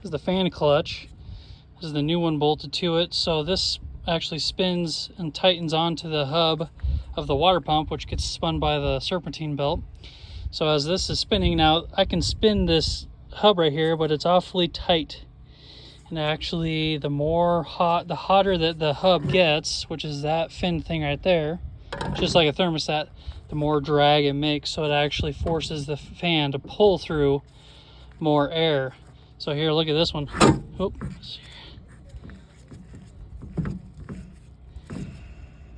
is the fan clutch. This is the new one bolted to it. So this actually spins and tightens onto the hub of the water pump, which gets spun by the serpentine belt. So as this is spinning, now I can spin this hub right here, but it's awfully tight. And actually, the hotter that the hub gets, which is that fin thing right there, just like a thermostat, the more drag it makes. So it actually forces the fan to pull through more air. So here, look at this one. Oops.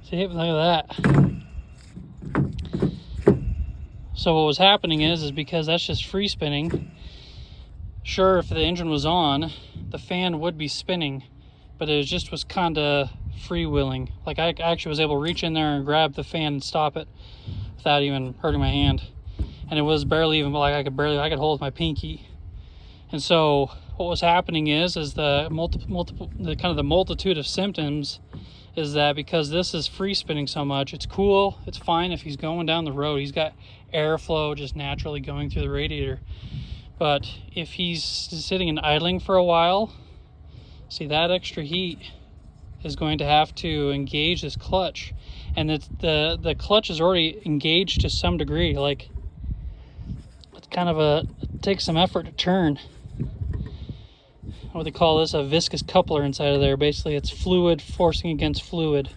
See, look at that. So what was happening is because that's just free spinning. Sure, if the engine was on, the fan would be spinning, but it was kind of freewheeling. Like I actually was able to reach in there and grab the fan and stop it without even hurting my hand. And it was barely even, like I could hold my pinky. And so what was happening is the multitude of symptoms is that because this is free spinning so much, it's cool, it's fine if he's going down the road. He's got airflow just naturally going through the radiator. But if he's sitting and idling for a while, see, that extra heat is going to have to engage this clutch. And the clutch is already engaged to some degree. Like, it's kind of it takes some effort to turn. What they call this, a viscous coupler inside of there. Basically, it's fluid forcing against fluid.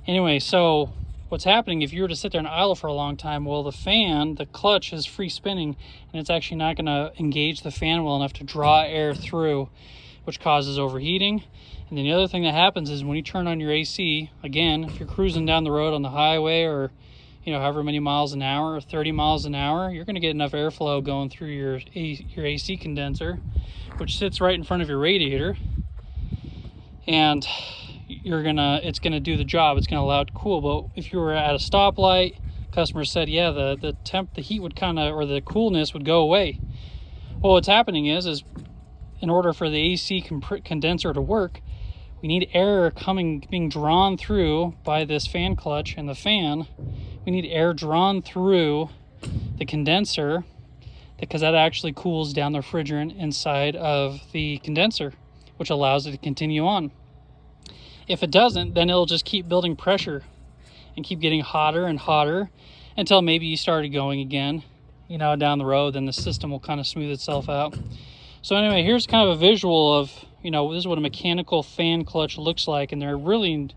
Anyway, so what's happening if you were to sit there and idle for a long time, well, the clutch is free spinning, and it's actually not going to engage the fan well enough to draw air through, which causes overheating. And then the other thing that happens is when you turn on your AC, again, if you're cruising down the road on the highway or however many miles an hour or 30 miles an hour, you're going to get enough airflow going through your AC condenser, which sits right in front of your radiator, and it's gonna do the job. It's gonna allow it to cool. But if you were at a stoplight, customer said, yeah, the heat would or the coolness would go away. Well, what's happening is in order for the AC condenser to work, we need air being drawn through by this fan clutch and the fan. We need air drawn through the condenser because that actually cools down the refrigerant inside of the condenser, which allows it to continue on. If it doesn't, then it'll just keep building pressure and keep getting hotter and hotter until maybe you started going again, down the road, then the system will kind of smooth itself out. So anyway, here's kind of a visual of, this is what a mechanical fan clutch looks like, and they're really,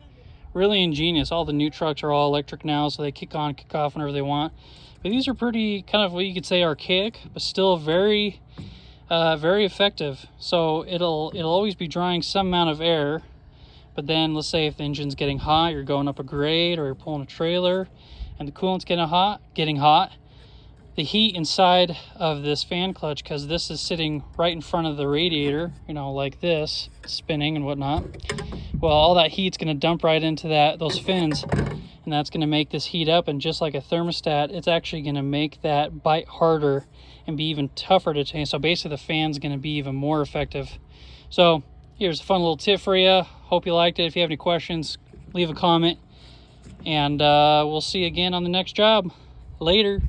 really ingenious. All the new trucks are all electric now, so they kick on, kick off whenever they want. But these are pretty kind of what you could say archaic, but still very, very effective. So it'll always be drawing some amount of air. But then let's say if the engine's getting hot, you're going up a grade or you're pulling a trailer and the coolant's getting hot, the heat inside of this fan clutch, because this is sitting right in front of the radiator, like this, spinning and whatnot. Well, all that heat's going to dump right into those fins, and that's going to make this heat up. And just like a thermostat, it's actually going to make that bite harder and be even tougher to change. So basically the fan's going to be even more effective. So here's a fun little tip for you. Hope you liked it. If you have any questions, leave a comment. And we'll see you again on the next job. Later.